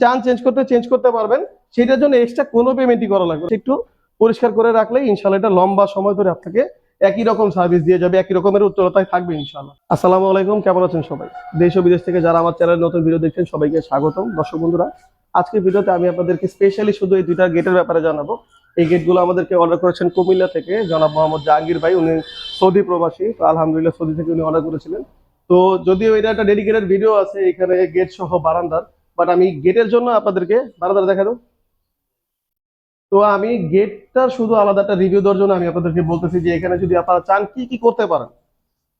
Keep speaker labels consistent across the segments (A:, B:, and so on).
A: চান চেঞ্জ করতে পারবেন, সেটার জন্য এক্সট্রা কোনো পেমেন্টই করা লাগবে। একটু পরিষ্কার করে রাখলে ইনশাআল্লাহ এটা লম্বা সময় ধরে আপনাকে একই রকম সার্ভিস দিয়ে যাবে, একই রকমের উত্তরতায় থাকবে ইনশাআল্লাহ। আসসালামু আলাইকুম, কেমন আছেন সবাই? দেশ ও বিদেশ থেকে যারা আমার চ্যানেলে নতুন ভিডিও দেখছেন সবাইকে স্বাগতম। দর্শক বন্ধুরা, আজকের ভিডিওতে আমি আপনাদেরকে স্পেশালি শুধু এই দুইটা গেটের ব্যাপারে জানাবো। এই গেটগুলো আমাদেরকে অর্ডার করেছেন কুমিল্লা থেকে জনাব মোহাম্মদ জাহাঙ্গীর ভাই, উনি সৌদি প্রবাসী। তো আলহামদুলিল্লাহ সৌদি থেকে উনি অর্ডার করেছিলেন। তো যদিও এটা একটা ডেডিকেটেড ভিডিও আছে এখানে গেট সহ বারান্দার, বাট আমি গেটের জন্য আপনাদেরকে বারান্দাটা দেখা দেবো। তো আমি গেটটার শুধু আলাদা একটা রিভিউ দেওয়ার জন্য আমি আপনাদেরকে বলতেছি যে এখানে যদি আপনারা চান কি কি করতে পারেন।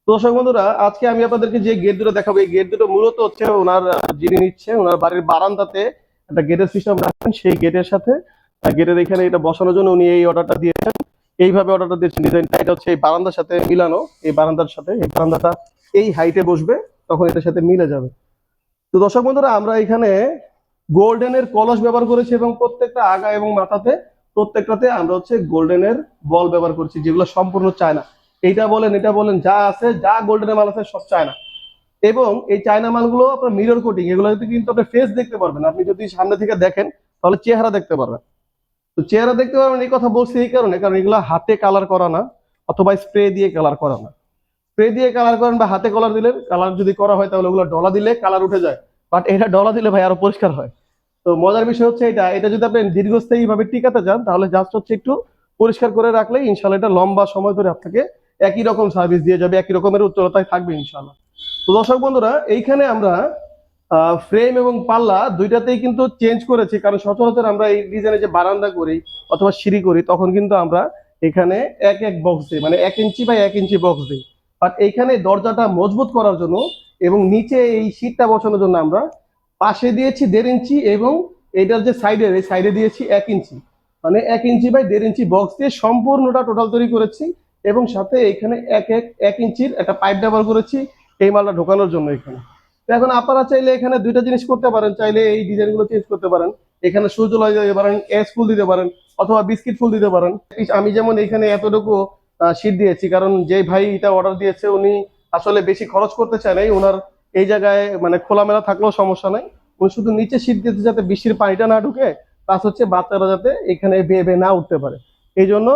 A: তো দর্শক বন্ধুরা, আজকে আমি আপনাদেরকে যে গেট দুটো দেখাবো, এই গেট দুটো মূলত হচ্ছে ওনার যিনি নিচ্ছে ওনার বাড়ির বারান্দাতে একটা গেটের সিস্টেম রাখেন। সেই গেটের সাথে গেটের এখানে এটা বসানোর জন্য উনি এই অর্ডারটা দিয়েছেন। এইভাবে অর্ডারটা দিয়েছেন, ডিজাইনটা এটা হচ্ছে এই বারান্দার সাথে মিলানো। এই বারান্দার সাথে এই বারান্দাটা এই হাইটে বসবে, তখন এটার সাথে মিলে যাবে। তো দর্শক বন্ধুরা, আমরা এখানে গোল্ডেনের কলস ব্যবহার করেছি এবং প্রত্যেকটা আগা এবং মাথাতে প্রত্যেকটাতে আমরা হচ্ছে গোল্ডেনের বল ব্যবহার করছি, যেগুলো সম্পূর্ণ চায়না। এইটা বলেন এটা বলেন, যা আছে যা গোল্ডেনের মাল আছে সব চায়না। এবং এই চায়না মালগুলো আপনার মিরর কোটিং, এগুলোতে কিন্তু আপনি ফেস দেখতে পারবেন। আপনি যদি সামনে থেকে দেখেন তাহলে চেহারা দেখতে পারবেন। তো চেহারা দেখতে পারবেন এই কথা বলছি এই কারণে, কারণ এগুলো হাতে কালার করা না, অথবা স্প্রে দিয়ে কালার করা না। স্প্রে দিয়ে কালার করেন বা হাতে কালার দিলে, কালার যদি করা হয় তাহলে ওগুলো ডলা দিলে কালার উঠে যায়, বাট এটা ডলা দিলে ভাই আরো পরিষ্কার হয়। তো মজার বিষয় হচ্ছে এটা এটা যদি আপনি দীর্ঘস্থায়ী ভাবে টিকাতে চান তাহলে জাস্ট হচ্ছে একটু পরিষ্কার করে রাখলে ইনশাল্লাহ এটা লম্বা সময় ধরে আপনাকে একই রকম সার্ভিস দিয়ে যাবে, একই রকমের উজ্জ্বলতায় থাকবে ইনশাল্লাহ। তো দর্শক বন্ধুরা, এইখানে আমরা ফ্রেম এবং পাল্লা দুইটাতেই কিন্তু চেঞ্জ করেছি, কারণ সচরাচর আমরা এই ডিজাইনে যে বারান্দা করি অথবা সিঁড়ি করি তখন কিন্তু আমরা এখানে এক এক বক্স দিই, মানে 1 ইঞ্চি বাই 1 ইঞ্চি বক্স দিই। বাট এইখানে দরজাটা মজবুত করার জন্য এবং নিচে এই শীটটা বসানোর জন্য আমরা পাশে দিয়েছি 1.5 ইঞ্চি এবং এটার যে সাইডের এই সাইডে দিয়েছি 1 ইঞ্চি, মানে 1 ইঞ্চি বাই 1.5 ইঞ্চি বক্স দিয়ে সম্পূর্ণটা টোটাল তৈরি করেছি। এবং সাথে এখানে 1 ইঞ্চির একটা পাইপ ব্যবহার করেছি এই মালটা ঢোকানোর জন্য এখানে। তো এখন আপনারা চাইলে এখানে দুইটা জিনিস করতে পারেন, চাইলে এই ডিজাইন গুলো চেঞ্জ করতে পারেন। এখানে সূর্যলয় দিতে পারেন, এস ফুল দিতে পারেন, অথবা বিস্কিট ফুল দিতে পারেন। আমি যেমন এখানে এতটুকু শীট দিয়েছি, কারণ যে ভাই এটা অর্ডার দিয়েছে উনি আসলে বেশি খরচ করতে চায় নাই। ওনার এই জায়গায় মানে খোলামেলা থাকলেও সমস্যা নাই, উনি শুধু নিচে শীট দিতে যাতে বৃষ্টির পানিটা না ঢুকে, প্লাস হচ্ছে বাচ্চারা যাতে এখানে বেয়ে বেয়ে না উঠতে পারে। এই জন্য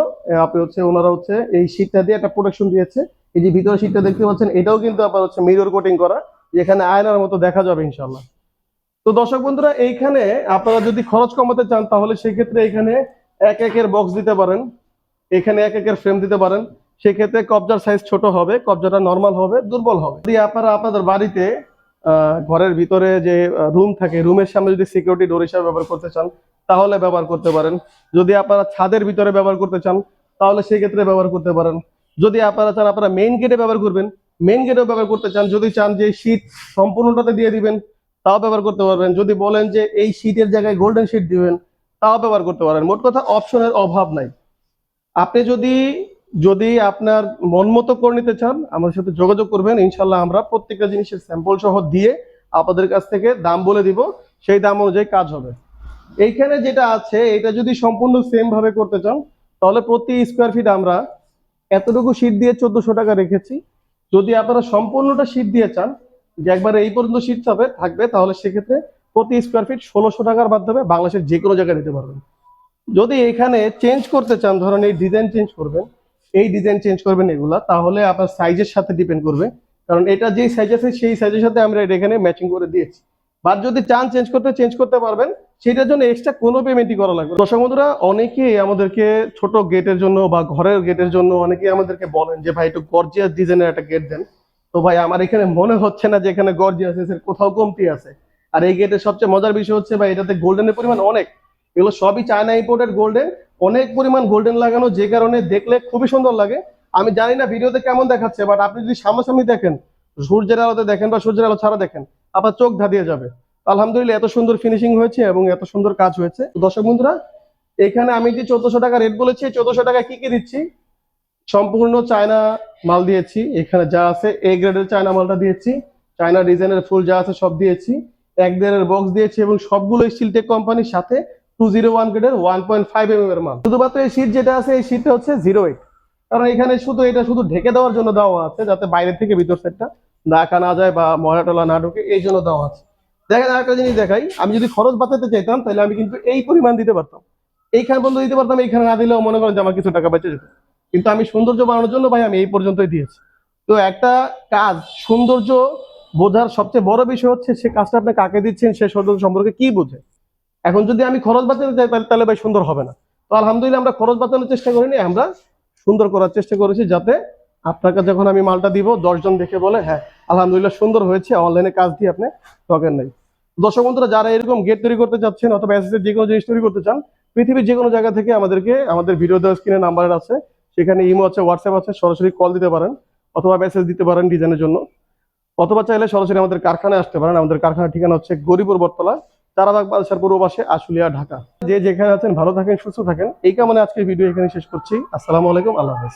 A: আপনি হচ্ছে ওনারা হচ্ছে এই শীটটা দিয়ে একটা প্রোটেকশন দিয়েছে। এই যে ভিতরে শীটটা দেখতে পাচ্ছেন এটাও কিন্তু আপনার হচ্ছে মিরর কোটিং করা, যেখানে আয়নার মতো দেখা যাবে ইনশাল্লাহ। তো দর্শক বন্ধুরা, এইখানে আপনারা যদি খরচ কমাতে চান তাহলে সেক্ষেত্রে এখানে এক একের বক্স দিতে পারেন, এখানে এক একের ফ্রেম দিতে পারেন। সেক্ষেত্রে কবজার সাইজ ছোট হবে, কবজাটা নর্মাল হবে, দুর্বল হবে। যদি আপনারা আপনাদের বাড়িতে ঘরের ভিতরে যে রুম থাকে, রুমের সামনে যদি সিকিউরিটি ডোর হিসাবে ব্যবহার করতে চান তাহলে ব্যবহার করতে পারেন। যদি আপনারা ছাদের ভিতরে ব্যবহার করতে চান তাহলে সেক্ষেত্রে ব্যবহার করতে পারেন। যদি আপনারা চান আপনারা মেইন গেটে ব্যবহার করবেন, মেইন গেটেও ব্যবহার করতে চান। যদি চান যে শীট সম্পূর্ণটাতে দিয়ে দিবেন তাও ব্যবহার করতে পারবেন। যদি বলেন যে এই শীটের জায়গায় গোল্ডেন শীট দিবেন তাও ব্যবহার করতে পারেন। মোট কথা অপশনের অভাব নাই। আপনি যদি যদি আপনার মন মতো করে নিতে চান আমার সাথে যোগাযোগ করবেন, ইনশাল্লাহ আমরা প্রত্যেকটা জিনিসের স্যাম্পল সহ দিয়ে আপনাদের কাছ থেকে দাম বলে দিব, সেই দাম অনুযায়ী কাজ হবে। এইখানে যেটা আছে এটা যদি সম্পূর্ণ সেম ভাবে করতে চান তাহলে প্রতি স্কোয়ার ফিট আমরা এতটুকু শীট দিয়ে 1400 টাকা রেখেছি। যদি আপনারা সম্পূর্ণটা শীট দিয়ে চান যে একবারে এই পর্যন্ত শীট থাকবে তাহলে সেক্ষেত্রে প্রতি স্কোয়ার ফিট 1600 টাকার মাধ্যমে বাংলাদেশের যে কোনো জায়গায় নিতে পারবেন। যদি এখানে চেঞ্জ করতে চান, ধরেন এই ডিজাইন চেঞ্জ করবেন, এই ডিজাইন চেঞ্জ করবেন এগুলা, তাহলে আপনার সাইজের সাথে ডিপেন্ড করবে, কারণ এটা যেই সাইজ আছে সেই সাইজের সাথে আমরা এটা এখানে ম্যাচিং করে দিয়েছি। বাট যদি চান চেঞ্জ করতে পারবেন, সেটার জন্য এক্সট্রা কোনো পেমেন্টই করা লাগবে। দর্শক বন্ধুরা, অনেকেই আমাদেরকে ছোট গেটের জন্য বা ঘরের গেটের জন্য অনেকেই আমাদেরকে বলেন যে ভাই একটু গর্জিয়াস ডিজাইনের একটা গেট দেন। তো ভাই আমার এখানে মনে হচ্ছে না যে এখানে গর্জিয়াস আছে, কোথাও কমতি আছে। আর এই গেটের সবচেয়ে মজার বিষয় হচ্ছে ভাই এটাতে গোল্ডেনের পরিমাণ অনেক, এগুলো সবই চায়না ইম্পোর্টেড গোল্ডেন, অনেক পরিমাণ গোল্ডেন লাগানো, যে কারণে দেখলে খুবই সুন্দর লাগে। আমি জানি না ভিডিওতে কেমন দেখাচ্ছে, বাট আপনি যদি সামনাসামনি দেখেন, সূর্যের আলোতে দেখেন বা সূর্যের আলো ছাড়া দেখেন, আপনার চোখ ধাঁধিয়ে যাবে। আলহামদুলিল্লাহ এত সুন্দর ফিনিশিং হয়েছে এবং এত সুন্দর কাজ হয়েছে। দর্শক বন্ধুরা, এখানে আমি যে 1400 টাকা রেট বলেছি, 1400 টাকা কি কি দিচ্ছি, সম্পূর্ণ চায়না মাল দিয়েছি। এখানে যা আছে এ গ্রেডের চায়না মালটা দিয়েছি, চায়না ডিজাইনের ফুল যা আছে সব দিয়েছি, 1.5 বক্স দিয়েছি এবং সবগুলো স্টিলটেক কোম্পানির সাথে 201 গ্রেডের 1.5 এর মাল। শুধুমাত্র এই শীট যেটা আছে এই শীটটা হচ্ছে 08, কারণ এখানে শুধু এটা শুধু ঢেকে দেওয়ার জন্য দেওয়া আছে, যাতে বাইরে থেকে ভিতর সাইডটা ঢাকা না যায় বা ময়লা টলা না ঢুকে, এই জন্য দেওয়া আছে। দেখেন আরেকটা জিনিস দেখাই, আমি যদি খরচ বাঁচাতে চাইতাম তাহলে আমি কিন্তু এই পরিমাণ দিতে পারতাম, এইখানে পর্যন্ত দিতে পারতাম, এইখানে না দিলেও মনে করেন যে আমার কিছু টাকা বেঁচে যেত। কিন্তু আমি সৌন্দর্য বাড়ানোর জন্য ভাই আমি এই পর্যন্তই দিয়েছি। তো একটা কাজ সৌন্দর্য বোঝার সবচেয়ে বড় বিষয় হচ্ছে সে কাজটা আপনি কাকে দিচ্ছেন, সে সৌন্দর্য সম্পর্কে কি বোঝে। এখন যদি আমি খরচ বাঁচাতে চাই তাহলে ভাই সুন্দর হবে না। তো আলহামদুলিল্লাহ আমরা খরচ বাঁচানোর চেষ্টা করিনি, আমরা সুন্দর করার চেষ্টা করেছি, যাতে আপনাকে যখন আমি মালটা দিব 10 জন দেখে বলে হ্যাঁ আলহামদুলিল্লাহ সুন্দর হয়েছে, অনলাইনে কাজ দিয়ে আপনি ঠকেন নাই। দর্শক বন্ধুরা, যারা এরকম গেট তৈরি করতে চাচ্ছেন অথবা এসএসএর যে কোনো জিনিস তৈরি করতে চান, পৃথিবীর যে কোনো জায়গা থেকে আমাদের ভিডিও দেওয়া স্ক্রিনে নাম্বার আছে, সেখানে ইমো আছে, হোয়াটসঅ্যাপ আছে, সরাসরি কল দিতে পারেন অথবা মেসেজ দিতে পারেন ডিজাইনের জন্য, অথবা চাইলে সরাসরি আমাদের কারখানায় আসতে পারেন। আমাদের কারখানার ঠিকানা হচ্ছে গরিপুর বটতলা, চারাবাগ বালসার পূর্ব পাশে, আশুলিয়া, ঢাকা। যে যেখানে আছেন ভালো থাকেন, সুস্থ থাকেন, এই কামনে আজকের ভিডিও এখানে শেষ করছি। আসসালামু আলাইকুম, আল্লাহ হাফেজ।